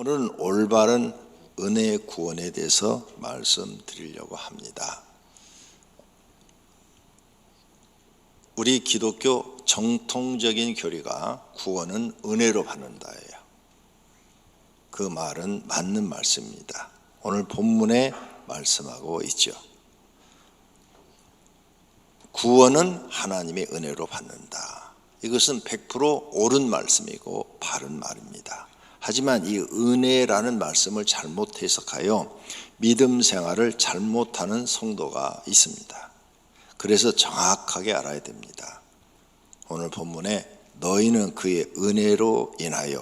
오늘은 올바른 은혜의 구원에 대해서 말씀드리려고 합니다. 우리 기독교 정통적인 교리가 구원은 은혜로 받는다예요. 그 말은 맞는 말씀입니다. 오늘 본문에 말씀하고 있죠. 구원은 하나님의 은혜로 받는다. 이것은 100% 옳은 말씀이고 바른 말입니다. 하지만 이 은혜라는 말씀을 잘못 해석하여 믿음 생활을 잘못하는 성도가 있습니다. 그래서 정확하게 알아야 됩니다. 오늘 본문에 너희는 그의 은혜로 인하여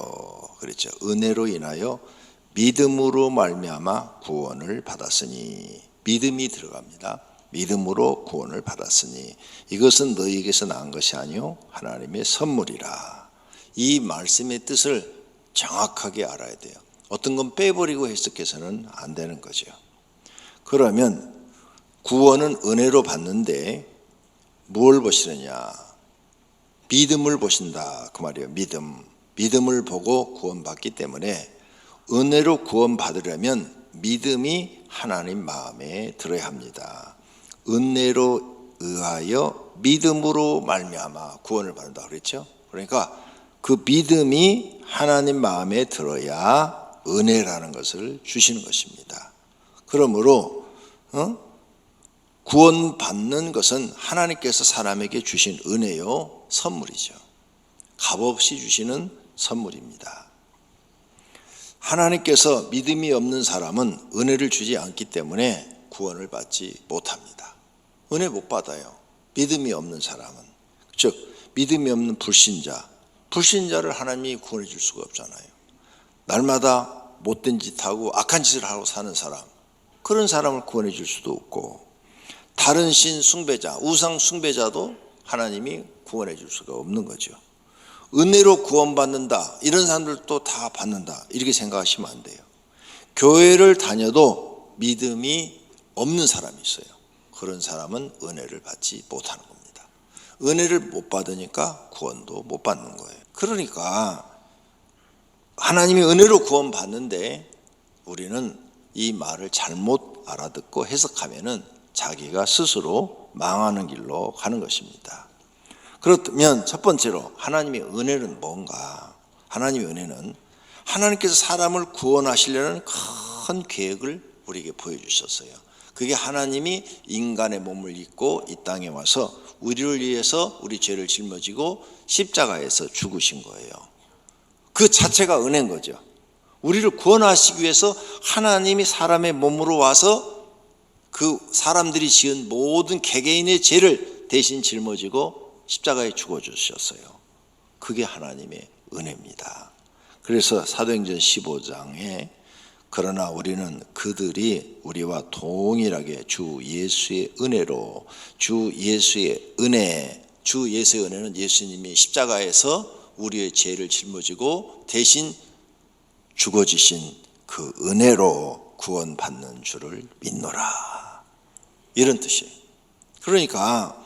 그랬죠. 은혜로 인하여 믿음으로 말미암아 구원을 받았으니, 믿음이 들어갑니다. 믿음으로 구원을 받았으니 이것은 너희에게서 난 것이 아니요 하나님의 선물이라. 이 말씀의 뜻을 정확하게 알아야 돼요. 어떤 건 빼버리고 해석해서는 안 되는 거죠. 그러면 구원은 은혜로 받는데 뭘 보시느냐? 믿음을 보신다 그 말이에요. 믿음을 보고 구원받기 때문에 은혜로 구원받으려면 믿음이 하나님 마음에 들어야 합니다. 은혜로 의하여 믿음으로 말미암아 구원을 받는다 그랬죠. 그러니까 그 믿음이 하나님 마음에 들어야 은혜라는 것을 주시는 것입니다. 그러므로 구원받는 것은 하나님께서 사람에게 주신 은혜요 선물이죠. 값없이 주시는 선물입니다. 하나님께서 믿음이 없는 사람은 은혜를 주지 않기 때문에 구원을 받지 못합니다. 은혜 못 받아요. 믿음이 없는 사람은. 즉 믿음이 없는 불신자를 하나님이 구원해 줄 수가 없잖아요. 날마다 못된 짓 하고 악한 짓을 하고 사는 사람, 그런 사람을 구원해 줄 수도 없고, 다른 신 숭배자, 우상 숭배자도 하나님이 구원해 줄 수가 없는 거죠. 은혜로 구원받는다, 이런 사람들도 다 받는다, 이렇게 생각하시면 안 돼요. 교회를 다녀도 믿음이 없는 사람이 있어요. 그런 사람은 은혜를 받지 못하는 겁니다. 은혜를 못 받으니까 구원도 못 받는 거예요. 그러니까 하나님이 은혜로 구원받는데 우리는 이 말을 잘못 알아듣고 해석하면은 자기가 스스로 망하는 길로 가는 것입니다. 그렇다면 첫 번째로 하나님의 은혜는 뭔가? 하나님의 은혜는 하나님께서 사람을 구원하시려는 큰 계획을 우리에게 보여주셨어요. 그게 하나님이 인간의 몸을 입고 이 땅에 와서 우리를 위해서 우리 죄를 짊어지고 십자가에서 죽으신 거예요. 그 자체가 은혜인 거죠. 우리를 구원하시기 위해서 하나님이 사람의 몸으로 와서 그 사람들이 지은 모든 개개인의 죄를 대신 짊어지고 십자가에 죽어주셨어요. 그게 하나님의 은혜입니다. 그래서 사도행전 15장에 그러나 우리는 그들이 우리와 동일하게 주 예수의 은혜로, 주 예수의 은혜는 예수님이 십자가에서 우리의 죄를 짊어지고 대신 죽어지신 그 은혜로 구원받는 줄을 믿노라, 이런 뜻이에요. 그러니까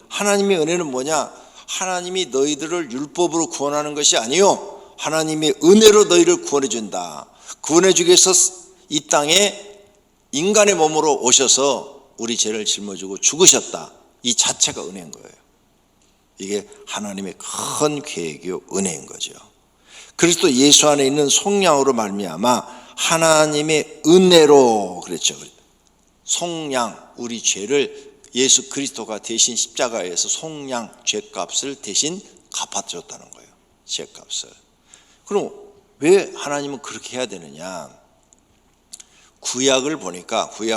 하나님의 은혜는 뭐냐? 하나님이 너희들을 율법으로 구원하는 것이 아니요 하나님의 은혜로 너희를 구원해 준다. 구원해 주기 위해서 이 땅에 인간의 몸으로 오셔서 우리 죄를 짊어지고 죽으셨다. 이 자체가 은혜인 거예요. 이게 하나님의 큰 계획이요 은혜인 거죠. 그리스도 예수 안에 있는 속량으로 말미암아 하나님의 은혜로 그랬죠. 속량, 우리 죄를 예수 그리스도가 대신 십자가에서 속량, 죄값을 대신 갚아줬다는 거예요. 죄값을. 그럼 왜 하나님은 그렇게 해야 되느냐? 구약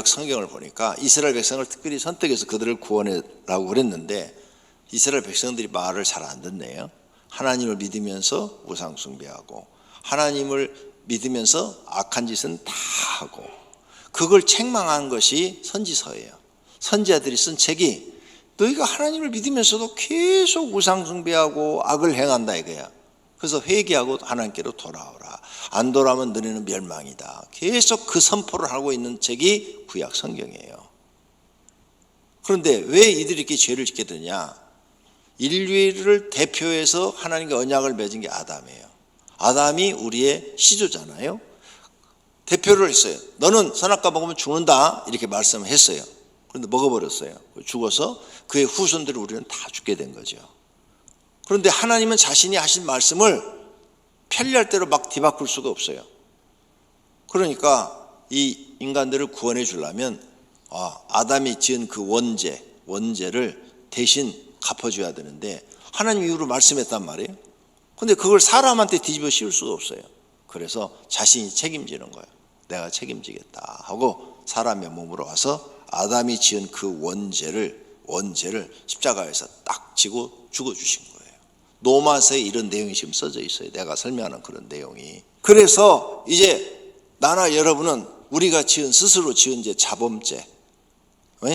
성경을 보니까 이스라엘 백성을 특별히 선택해서 그들을 구원해라고 그랬는데 이스라엘 백성들이 말을 잘 안 듣네요. 하나님을 믿으면서 우상 숭배하고 하나님을 믿으면서 악한 짓은 다 하고, 그걸 책망한 것이 선지서예요. 선지자들이 쓴 책이 너희가 하나님을 믿으면서도 계속 우상 숭배하고 악을 행한다 이거야. 그래서 회개하고 하나님께로 돌아오라. 안 돌아오면 너희는 멸망이다. 계속 그 선포를 하고 있는 책이 구약 성경이에요. 그런데 왜 이들이 이렇게 죄를 짓게 되냐? 인류를 대표해서 하나님과 언약을 맺은 게 아담이에요. 아담이 우리의 시조잖아요. 대표를 했어요. 너는 선악과 먹으면 죽는다 이렇게 말씀을 했어요. 그런데 먹어버렸어요. 죽어서 그의 후손들을 우리는 다 죽게 된 거죠. 그런데 하나님은 자신이 하신 말씀을 편리할 대로 막 뒤바꿀 수가 없어요. 그러니까 이 인간들을 구원해 주려면 아담이 지은 그 원죄를 대신 갚아줘야 되는데 하나님 이후로 말씀했단 말이에요. 근데 그걸 사람한테 뒤집어 씌울 수가 없어요. 그래서 자신이 책임지는 거예요. 내가 책임지겠다 하고 사람의 몸으로 와서 아담이 지은 그 원죄를 십자가에서 딱 지고 죽어주신 거예요. 로마서에 이런 내용이 지금 써져 있어요. 내가 설명하는 그런 내용이. 그래서 이제 나나 여러분은 우리가 스스로 지은 죄 자범죄,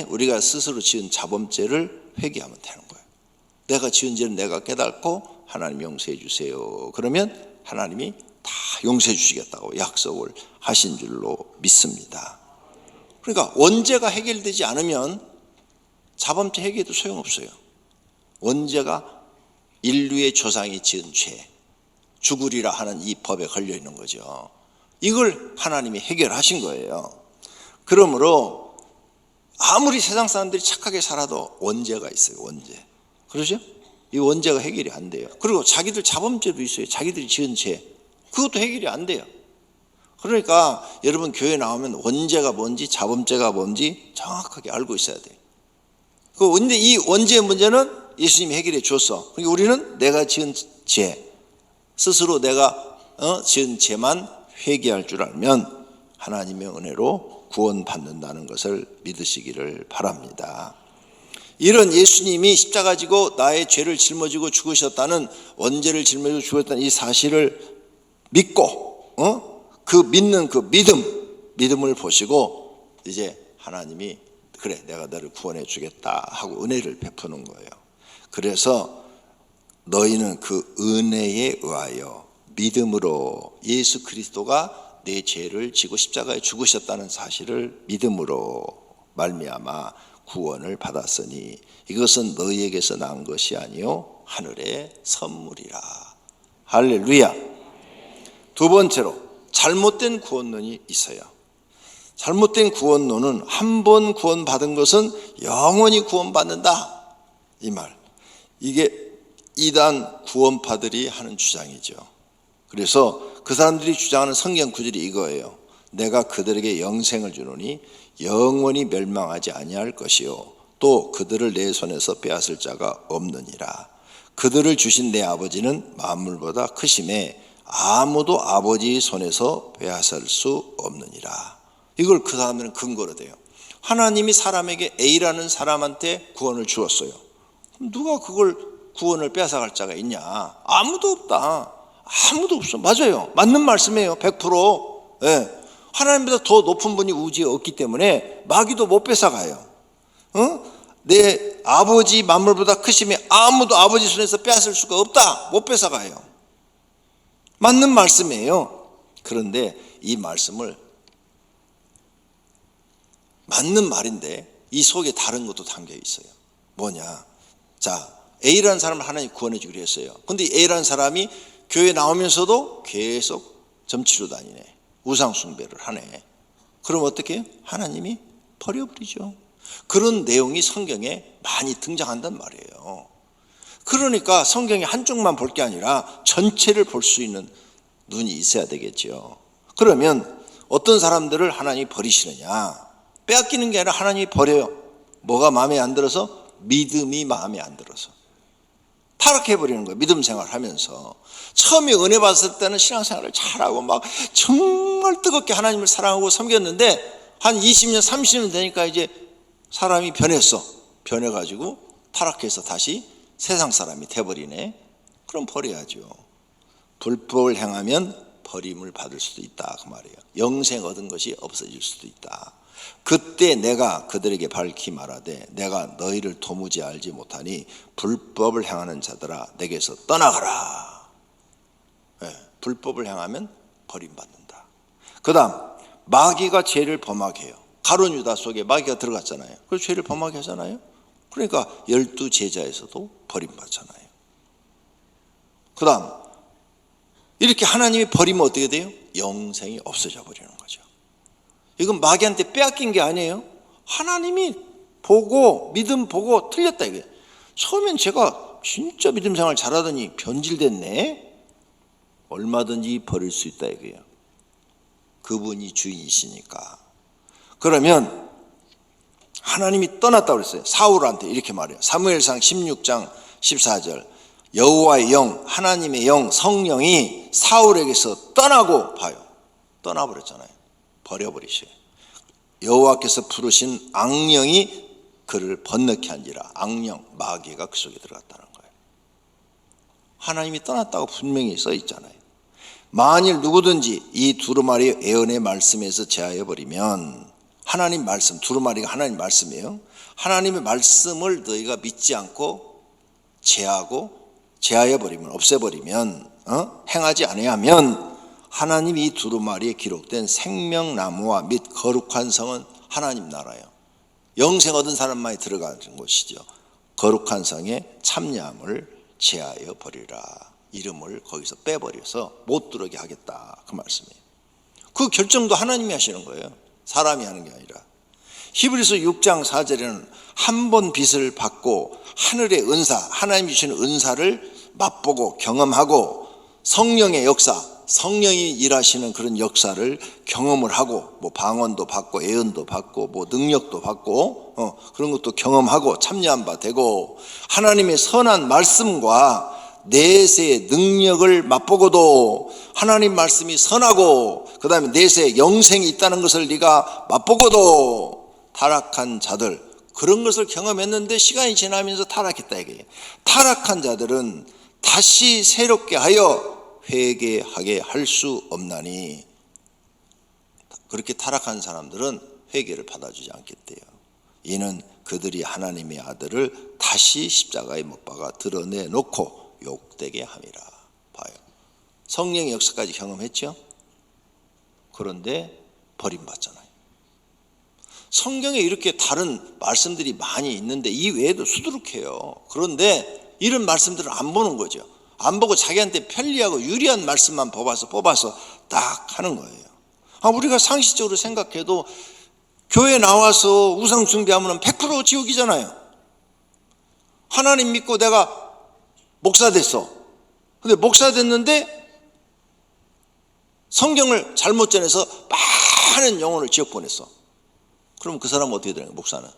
우리가 스스로 지은 자범죄를 회개하면 되는 거예요. 내가 지은 죄는 내가 깨닫고 하나님 용서해 주세요. 그러면 하나님이 다 용서해 주시겠다고 약속을 하신 줄로 믿습니다. 그러니까 원죄가 해결되지 않으면 자범죄 해결도 소용없어요. 원죄가 인류의 조상이 지은 죄, 죽으리라 하는 이 법에 걸려 있는 거죠. 이걸 하나님이 해결하신 거예요. 그러므로 아무리 세상 사람들이 착하게 살아도 원죄가 있어요. 원죄. 그러죠? 이 원죄가 해결이 안 돼요. 그리고 자기들 자범죄도 있어요. 자기들이 지은 죄. 그것도 해결이 안 돼요. 그러니까 여러분 교회 나오면 원죄가 뭔지 자범죄가 뭔지 정확하게 알고 있어야 돼요. 근데 이 원죄의 문제는 예수님이 해결해 줬어. 그러니까 우리는 내가 지은 죄, 스스로 내가 지은 죄만 회개할 줄 알면 하나님의 은혜로 구원받는다는 것을 믿으시기를 바랍니다. 이런 예수님이 십자가 지고 나의 죄를 짊어지고 죽으셨다는, 원죄를 짊어지고 죽으셨다는 이 사실을 믿고 그 믿는 그 믿음을 보시고 이제 하나님이 그래 내가 너를 구원해 주겠다 하고 은혜를 베푸는 거예요. 그래서 너희는 그 은혜에 의하여 믿음으로 예수 그리스도가 내 죄를 지고 십자가에 죽으셨다는 사실을 믿음으로 말미암아 구원을 받았으니 이것은 너희에게서 난 것이 아니요 하늘의 선물이라. 할렐루야. 두 번째로 잘못된 구원론이 있어요. 잘못된 구원론은 한 번 구원받은 것은 영원히 구원받는다 이 말. 이게 이단 구원파들이 하는 주장이죠. 그래서 그 사람들이 주장하는 성경 구절이 이거예요. 내가 그들에게 영생을 주노니 영원히 멸망하지 아니할 것이요 또 그들을 내 손에서 빼앗을 자가 없느니라. 그들을 주신 내 아버지는 만물보다 크심에 아무도 아버지 손에서 빼앗을 수 없느니라. 이걸 그 사람들은 근거로 돼요. 하나님이 사람에게 A라는 사람한테 구원을 주었어요. 누가 그걸 구원을 빼앗아갈 자가 있냐? 아무도 없다. 아무도 없어. 맞아요. 맞는 말씀이에요. 100%. 예. 하나님보다 더 높은 분이 우주에 없기 때문에 마귀도 못 뺏어가요. 내 아버지 만물보다 크심에 아무도 아버지 손에서 빼앗을 수가 없다. 못 뺏어가요. 맞는 말씀이에요. 그런데 이 말씀을 맞는 말인데 이 속에 다른 것도 담겨 있어요. 뭐냐? 자, A라는 사람을 하나님이 구원해 주기로 했어요. 근데 A라는 사람이 교회 나오면서도 계속 점치러 다니네. 우상 숭배를 하네. 그럼 어떻게 해요? 하나님이 버려버리죠. 그런 내용이 성경에 많이 등장한단 말이에요. 그러니까 성경이 한쪽만 볼 게 아니라 전체를 볼 수 있는 눈이 있어야 되겠죠. 그러면 어떤 사람들을 하나님이 버리시느냐? 빼앗기는 게 아니라 하나님이 버려요. 뭐가 마음에 안 들어서? 믿음이 마음에 안 들어서 타락해버리는 거예요. 믿음 생활을 하면서. 처음에 은혜 받았을 때는 신앙생활을 잘하고 막 정말 뜨겁게 하나님을 사랑하고 섬겼는데 한 20년 30년 되니까 이제 사람이 변해가지고 타락해서 다시 세상 사람이 돼버리네. 그럼 버려야죠. 불법을 행하면 버림을 받을 수도 있다 그 말이에요. 영생 얻은 것이 없어질 수도 있다. 그때 내가 그들에게 밝히 말하되 내가 너희를 도무지 알지 못하니 불법을 행하는 자들아 내게서 떠나가라. 네, 불법을 행하면 버림받는다. 그 다음 마귀가 죄를 범하게 해요. 가룟 유다 속에 마귀가 들어갔잖아요. 그래서 죄를 범하게 하잖아요. 그러니까 12 제자에서도 버림받잖아요. 그 다음 이렇게 하나님이 버리면 어떻게 돼요? 영생이 없어져 버리는 거죠. 이건 마귀한테 빼앗긴 게 아니에요. 하나님이 보고 믿음 보고 틀렸다 이게. 처음엔 제가 진짜 믿음 생활 잘하더니 변질됐네. 얼마든지 버릴 수 있다 이거예요. 그분이 주인이시니까. 그러면 하나님이 떠났다고 그랬어요. 사울한테 이렇게 말해요. 사무엘상 16장 14절. 여호와의 영, 하나님의 영, 성령이 사울에게서 떠나고 봐요. 떠나버렸잖아요. 버려버리셔요. 여호와께서 부르신 악령이 그를 번넣게 한지라. 악령, 마귀가 그 속에 들어갔다는 거예요. 하나님이 떠났다고 분명히 써 있잖아요. 만일 누구든지 이 두루마리 예언의 말씀에서 제하여버리면, 하나님 말씀, 두루마리가 하나님 말씀이에요. 하나님의 말씀을 너희가 믿지 않고 제하여버리면, 없애버리면, 행하지 아니하면 하나님이 이 두루마리에 기록된 생명나무와 및 거룩한 성은 하나님 나라예요. 영생 얻은 사람만이 들어가는 곳이죠. 거룩한 성에 참여함을 제하여 버리라. 이름을 거기서 빼버려서 못 들어오게 하겠다. 그 말씀이에요. 그 결정도 하나님이 하시는 거예요. 사람이 하는 게 아니라. 히브리서 6장 4절에는 한 번 빚을 받고 하늘의 은사, 하나님이 주시는 은사를 맛보고 경험하고 성령의 역사, 성령이 일하시는 그런 역사를 경험을 하고, 뭐 방언도 받고 예언도 받고 뭐 능력도 받고 그런 것도 경험하고 참여한 바 되고, 하나님의 선한 말씀과 내세의 능력을 맛보고도, 하나님 말씀이 선하고 그 다음에 내세에 영생이 있다는 것을 네가 맛보고도 타락한 자들, 그런 것을 경험했는데 시간이 지나면서 타락했다 이거예요. 타락한 자들은 다시 새롭게 하여 회개하게 할 수 없나니, 그렇게 타락한 사람들은 회개를 받아주지 않겠대요. 이는 그들이 하나님의 아들을 다시 십자가에 못 박아 드러내놓고 욕되게 함이라. 봐요. 성령의 역사까지 경험했죠. 그런데 버림받잖아요. 성경에 이렇게 다른 말씀들이 많이 있는데 이 외에도 수두룩해요. 그런데 이런 말씀들을 안 보는 거죠. 안 보고 자기한테 편리하고 유리한 말씀만 뽑아서 딱 하는 거예요. 우리가 상식적으로 생각해도 교회 나와서 우상 숭배하면 100% 지옥이잖아요. 하나님 믿고 내가 목사 됐어. 근데 목사 됐는데 성경을 잘못 전해서 많은 영혼을 지옥 보냈어. 그럼 그 사람은 어떻게 되는 거예요? 목사는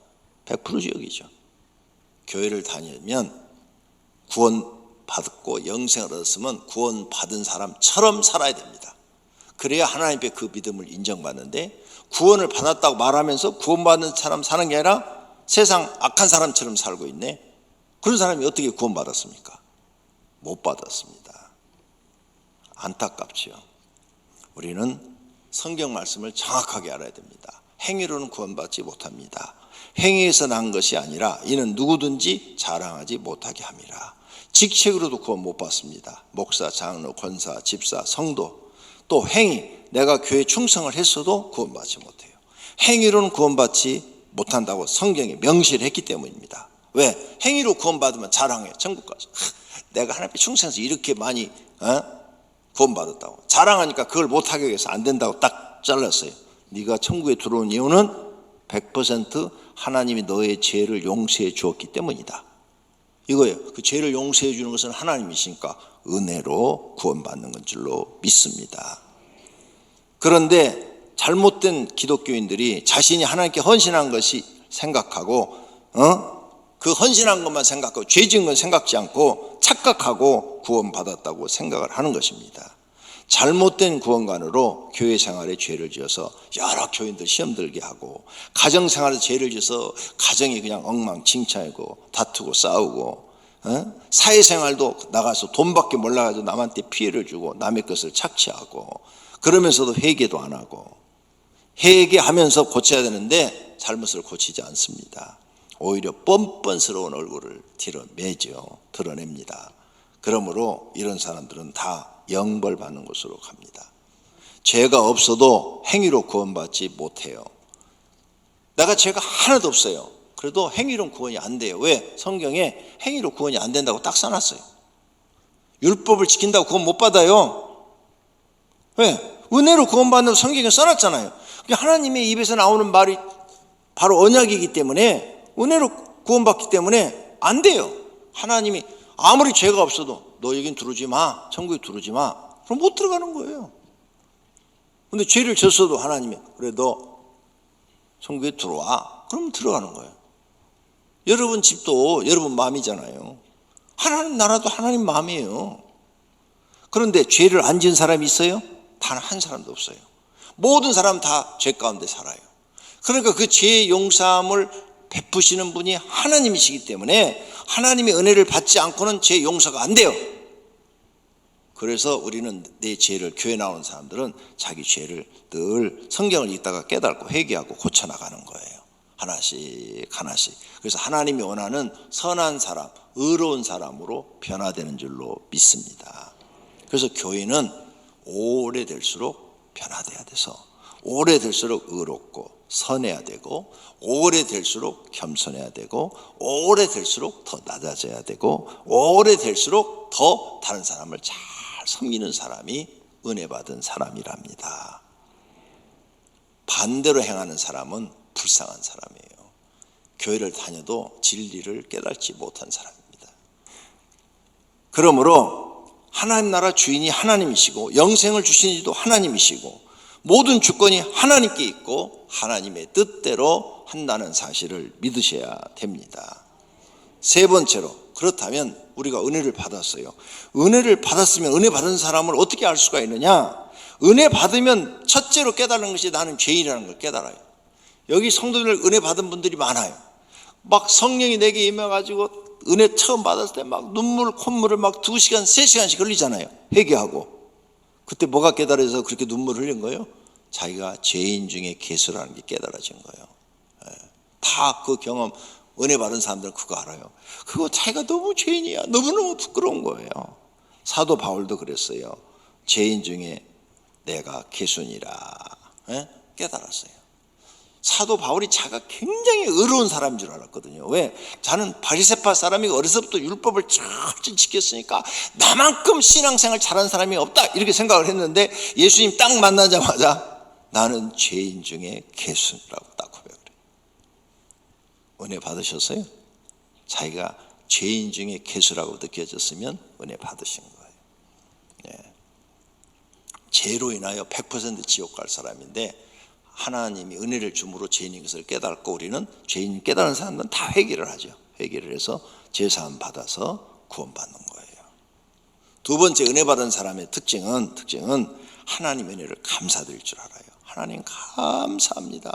100% 지옥이죠. 교회를 다니면 구원 받고 영생을 얻었으면 구원 받은 사람처럼 살아야 됩니다. 그래야 하나님께 그 믿음을 인정받는데, 구원을 받았다고 말하면서 구원받은 사람 사는 게 아니라 세상 악한 사람처럼 살고 있네. 그런 사람이 어떻게 구원받았습니까? 못 받았습니다. 안타깝죠. 우리는 성경 말씀을 정확하게 알아야 됩니다. 행위로는 구원받지 못합니다. 행위에서 난 것이 아니라 이는 누구든지 자랑하지 못하게 함이라. 직책으로도 구원 못 받습니다. 목사, 장로, 권사, 집사, 성도, 또 행위, 내가 교회 충성을 했어도 구원받지 못해요. 행위로는 구원받지 못한다고 성경에 명시를 했기 때문입니다. 왜? 행위로 구원받으면 자랑해. 천국 가서 내가 하나님께 충성해서 이렇게 많이 구원받았다고 자랑하니까 그걸 못하게 해서 안 된다고 딱 잘랐어요. 네가 천국에 들어온 이유는 100% 하나님이 너의 죄를 용서해 주었기 때문이다. 이거예요. 그 죄를 용서해 주는 것은 하나님이시니까 은혜로 구원받는 건 줄로 믿습니다. 그런데 잘못된 기독교인들이 자신이 하나님께 헌신한 것이 생각하고 그 헌신한 것만 생각하고 죄 지은 건 생각지 않고 착각하고 구원받았다고 생각을 하는 것입니다. 잘못된 구원관으로 교회 생활에 죄를 지어서 여러 교인들 시험 들게 하고, 가정 생활에서 죄를 지어서 가정이 그냥 엉망진창이고 다투고 싸우고, 사회생활도 나가서 돈밖에 몰라가지고 남한테 피해를 주고 남의 것을 착취하고, 그러면서도 회개도 안 하고, 회개하면서 고쳐야 되는데 잘못을 고치지 않습니다. 오히려 뻔뻔스러운 얼굴을 드러냅니다. 그러므로 이런 사람들은 다 영벌받는 곳으로 갑니다. 죄가 없어도 행위로 구원받지 못해요. 내가 죄가 하나도 없어요. 그래도 행위로는 구원이 안 돼요. 왜? 성경에 행위로 구원이 안 된다고 딱 써놨어요. 율법을 지킨다고 구원 못 받아요. 왜? 은혜로 구원받는다고 성경에 써놨잖아요. 하나님의 입에서 나오는 말이 바로 언약이기 때문에, 은혜로 구원받기 때문에 안 돼요. 하나님이 아무리 죄가 없어도 너 여긴 들어오지 마, 천국에 들어오지 마, 그럼 못 들어가는 거예요. 근데 죄를 졌어도 하나님이 그래 너 천국에 들어와, 그럼 들어가는 거예요. 여러분 집도 여러분 마음이잖아요. 하나님 나라도 하나님 마음이에요. 그런데 죄를 안 지은 사람이 있어요? 단 한 사람도 없어요. 모든 사람 다 죄 가운데 살아요. 그러니까 그 죄의 용서함을 베푸시는 분이 하나님이시기 때문에 하나님의 은혜를 받지 않고는 죄 용서가 안 돼요. 그래서 우리는 내 죄를, 교회 나오는 사람들은 자기 죄를 늘 성경을 읽다가 깨닫고 회개하고 고쳐나가는 거예요. 하나씩 하나씩. 그래서 하나님이 원하는 선한 사람, 의로운 사람으로 변화되는 줄로 믿습니다. 그래서 교회는 오래될수록 변화돼야 돼서, 오래될수록 의롭고 선해야 되고, 오래될수록 겸손해야 되고, 오래될수록 더 낮아져야 되고, 오래될수록 더 다른 사람을 잘 섬기는 사람이 은혜 받은 사람이랍니다. 반대로 행하는 사람은 불쌍한 사람이에요. 교회를 다녀도 진리를 깨닫지 못한 사람입니다. 그러므로 하나님 나라 주인이 하나님이시고 영생을 주신 이도 하나님이시고 모든 주권이 하나님께 있고 하나님의 뜻대로 한다는 사실을 믿으셔야 됩니다. 세 번째로, 그렇다면 우리가 은혜를 받았어요. 은혜를 받았으면 은혜 받은 사람을 어떻게 알 수가 있느냐? 은혜 받으면 첫째로 깨달은 것이 나는 죄인이라는 걸 깨달아요. 여기 성도들 은혜 받은 분들이 많아요. 막 성령이 내게 임해가지고 은혜 처음 받았을 때 막 눈물, 콧물을 막 2시간, 3시간씩 흘리잖아요. 회개하고. 그때 뭐가 깨달아서 그렇게 눈물을 흘린 거예요? 자기가 죄인 중에 괴수라는 게 깨달아진 거예요. 다 그 경험, 은혜 받은 사람들은 그거 알아요. 그거 자기가 너무 죄인이야. 너무너무 부끄러운 거예요. 사도 바울도 그랬어요. 죄인 중에 내가 괴수니라 깨달았어요. 사도 바울이 자가 굉장히 의로운 사람인 줄 알았거든요. 왜? 자는 바리새파 사람이 어려서부터 율법을 철저히 지켰으니까 나만큼 신앙생활 잘한 사람이 없다 이렇게 생각을 했는데 예수님 딱 만나자마자 나는 죄인 중에 괴수라고 딱 고백을 해요. 은혜 받으셨어요? 자기가 죄인 중에 괴수라고 느껴졌으면 은혜 받으신 거예요. 네. 죄로 인하여 100% 지옥 갈 사람인데 하나님이 은혜를 줌으로 죄인인 것을 깨닫고 우리는 죄인 깨달은 사람들은 다 회개를 하죠. 회개를 해서 죄사함 받아서 구원받는 거예요. 두 번째 은혜 받은 사람의 특징은 하나님 은혜를 감사드릴 줄 알아요. 하나님 감사합니다.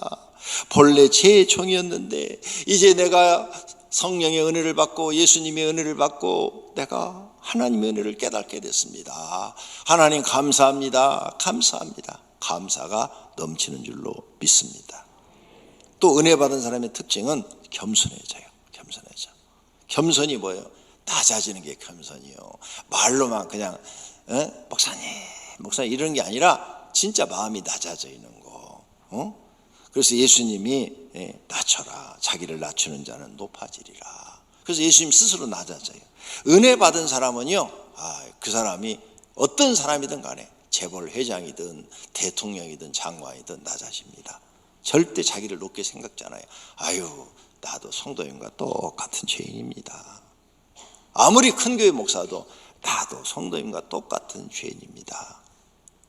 본래 죄의 종이었는데 이제 내가 성령의 은혜를 받고 예수님의 은혜를 받고 내가 하나님의 은혜를 깨닫게 됐습니다. 하나님 감사합니다. 감사합니다. 감사가 넘치는 줄로 믿습니다. 또 은혜 받은 사람의 특징은 겸손해져요. 겸손이 뭐예요? 낮아지는 게 겸손이요. 말로만 그냥 목사님 이런 게 아니라 진짜 마음이 낮아져 있는 거. 그래서 예수님이 낮춰라. 자기를 낮추는 자는 높아지리라. 그래서 예수님 스스로 낮아져요. 은혜 받은 사람은요, 그 사람이 어떤 사람이든 간에 재벌 회장이든 대통령이든 장관이든 낮아집니다. 절대 자기를 높게 생각지 않아요. 아유, 나도 성도님과 똑같은 죄인입니다. 아무리 큰 교회 목사도 나도 성도님과 똑같은 죄인입니다.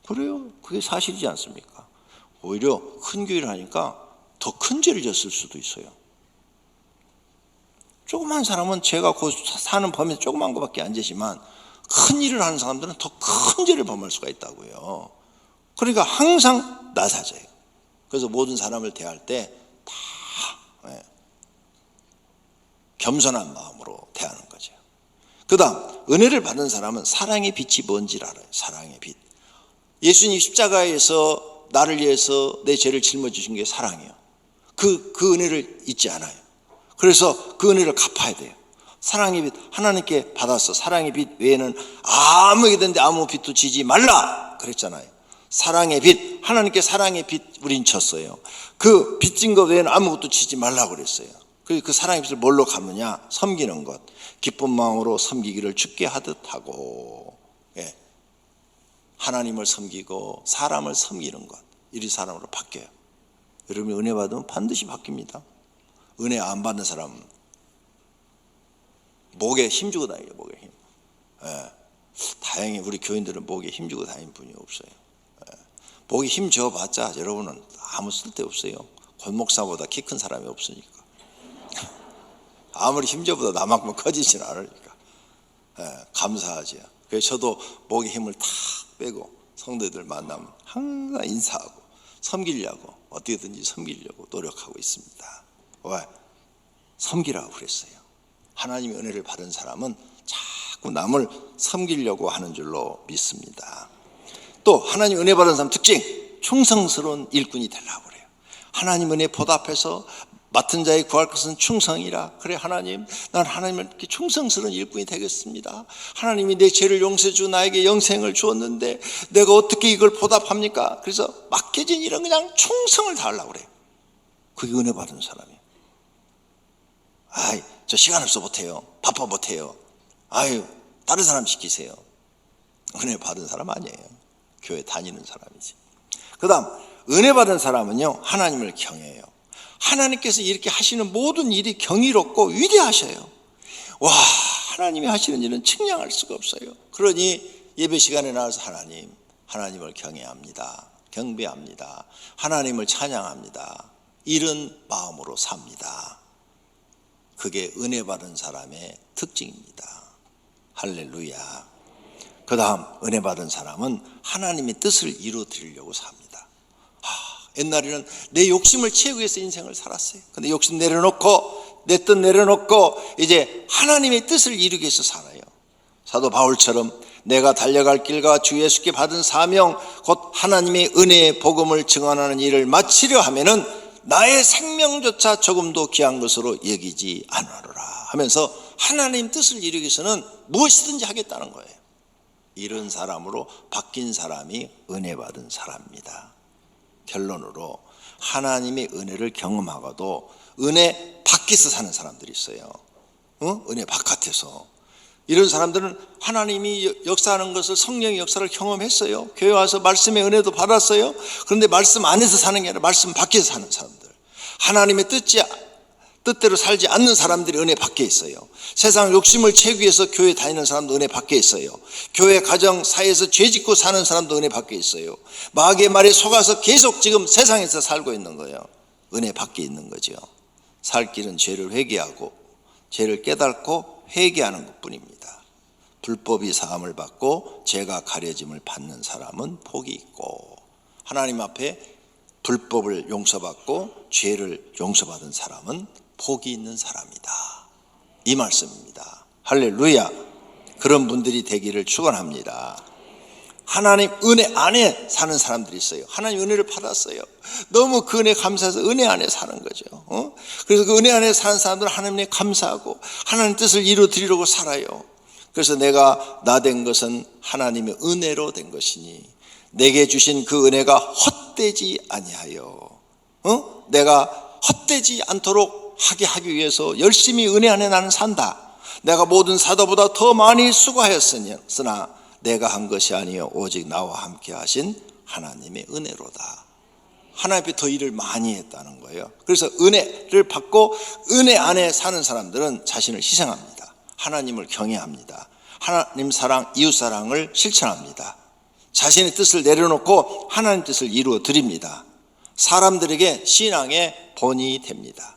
그래요. 그게 사실이지 않습니까? 오히려 큰 교회를 하니까 더 큰 죄를 졌을 수도 있어요. 조그만 사람은 죄가 그 사는 범위에서 조그만 것밖에 안 되지만 큰 일을 하는 사람들은 더 큰 죄를 범할 수가 있다고요. 그러니까 항상 낮아져요. 그래서 모든 사람을 대할 때 다 겸손한 마음으로 대하는 거죠. 그 다음 은혜를 받는 사람은 사랑의 빛이 뭔지를 알아요. 사랑의 빛. 예수님 십자가에서 나를 위해서 내 죄를 짊어지신 게 사랑이에요. 그 은혜를 잊지 않아요. 그래서 그 은혜를 갚아야 돼요. 사랑의 빛, 하나님께 받았어. 사랑의 빛 외에는 아무에게든지 아무 빛도 지지 말라 그랬잖아요. 사랑의 빛, 하나님께 사랑의 빛 우린 쳤어요. 그 빚진 것 외에는 아무것도 지지 말라고 그랬어요. 그 사랑의 빛을 뭘로 갚느냐? 섬기는 것. 기쁜 마음으로 섬기기를 주께 하듯 하고. 하나님을 섬기고 사람을 섬기는 것, 이리 사람으로 바뀌어요. 여러분이 은혜 받으면 반드시 바뀝니다. 은혜 안 받는 사람은 목에 힘주고 다녀요. 목에 힘. 예. 다행히 우리 교인들은 목에 힘주고 다니는 분이 없어요. 예. 목에 힘 줘봤자 여러분은 아무 쓸데없어요. 권목사보다 키 큰 사람이 없으니까. 아무리 힘줘보다 나만큼 커지진 않으니까. 예. 감사하죠. 그래서 저도 목에 힘을 탁 빼고 성도들 만나면 항상 인사하고 섬기려고, 어떻게든지 섬기려고 노력하고 있습니다. 왜? 섬기라고 그랬어요. 하나님의 은혜를 받은 사람은 자꾸 남을 섬기려고 하는 줄로 믿습니다. 또 하나님 은혜 받은 사람 특징, 충성스러운 일꾼이 되려고 그래요. 하나님 은혜 보답해서 맡은 자의 구할 것은 충성이라. 그래 하나님, 난 하나님께 충성스러운 일꾼이 되겠습니다. 하나님이 내 죄를 용서해 주고 나에게 영생을 주었는데 내가 어떻게 이걸 보답합니까? 그래서 맡겨진 일은 그냥 충성을 다하려고 그래요. 그게 은혜 받은 사람이에요. 아이, 저 시간 없어 못해요. 바빠 못해요. 아유, 다른 사람 시키세요. 은혜 받은 사람 아니에요. 교회 다니는 사람이지. 그 다음, 은혜 받은 사람은요, 하나님을 경외해요. 하나님께서 이렇게 하시는 모든 일이 경이롭고 위대하셔요. 와, 하나님이 하시는 일은 측량할 수가 없어요. 그러니 예배 시간에 나와서 하나님을 경외합니다. 경배합니다. 하나님을 찬양합니다. 이런 마음으로 삽니다. 그게 은혜 받은 사람의 특징입니다. 할렐루야. 그 다음, 은혜 받은 사람은 하나님의 뜻을 이루어드리려고 삽니다. 옛날에는 내 욕심을 채우기 위해서 인생을 살았어요. 근데 욕심 내려놓고, 내 뜻 내려놓고 이제 하나님의 뜻을 이루기 위해서 살아요. 사도 바울처럼 내가 달려갈 길과 주 예수께 받은 사명, 곧 하나님의 은혜의 복음을 증언하는 일을 마치려 하면은 나의 생명조차 조금도 귀한 것으로 여기지 않으리라 하면서 하나님 뜻을 이루기 위해서는 무엇이든지 하겠다는 거예요. 이런 사람으로 바뀐 사람이 은혜 받은 사람입니다. 결론으로 하나님의 은혜를 경험하고도 은혜 밖에서 사는 사람들이 있어요. 은혜 바깥에서. 이런 사람들은 하나님이 역사하는 것을, 성령의 역사를 경험했어요. 교회 와서 말씀의 은혜도 받았어요. 그런데 말씀 안에서 사는 게 아니라 말씀 밖에서 사는 사람들, 하나님의 뜻대로 살지 않는 사람들이 은혜 밖에 있어요. 세상 욕심을 채우기 위해서 교회 다니는 사람도 은혜 밖에 있어요. 교회 가정 사이에서 죄 짓고 사는 사람도 은혜 밖에 있어요. 마귀의 말에 속아서 계속 지금 세상에서 살고 있는 거예요. 은혜 밖에 있는 거죠. 살 길은 죄를 회개하고 죄를 깨닫고 회개하는 것뿐입니다. 불법이 사함을 받고 죄가 가려짐을 받는 사람은 복이 있고, 하나님 앞에 불법을 용서받고 죄를 용서받은 사람은 복이 있는 사람이다. 이 말씀입니다. 할렐루야. 그런 분들이 되기를 축원합니다. 하나님 은혜 안에 사는 사람들이 있어요. 하나님 은혜를 받았어요. 너무 그 은혜 감사해서 은혜 안에 사는 거죠. 그래서 그 은혜 안에 사는 사람들은 하나님에 감사하고 하나님 뜻을 이루어드리려고 살아요. 그래서 내가 나 된 것은 하나님의 은혜로 된 것이니 내게 주신 그 은혜가 헛되지 아니하여, 내가 헛되지 않도록 하기 위해서 열심히 은혜 안에 나는 산다. 내가 모든 사도보다 더 많이 수고하였으나 내가 한 것이 아니요 오직 나와 함께 하신 하나님의 은혜로다. 하나님 앞에 더 일을 많이 했다는 거예요. 그래서 은혜를 받고 은혜 안에 사는 사람들은 자신을 희생합니다. 하나님을 경외합니다. 하나님 사랑, 이웃 사랑을 실천합니다. 자신의 뜻을 내려놓고 하나님 뜻을 이루어 드립니다. 사람들에게 신앙의 본이 됩니다.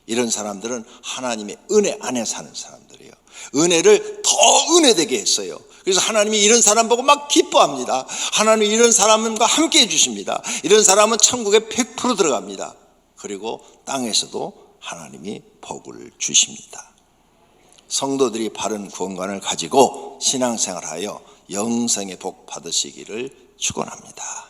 이런 사람들은 하나님의 은혜 안에 사는 사람들이에요. 은혜를 더 은혜되게 했어요. 그래서 하나님이 이런 사람 보고 막 기뻐합니다. 하나님이 이런 사람과 함께 해주십니다. 이런 사람은 천국에 100% 들어갑니다. 그리고 땅에서도 하나님이 복을 주십니다. 성도들이 바른 구원관을 가지고 신앙생활하여 영생의 복 받으시기를 축원합니다.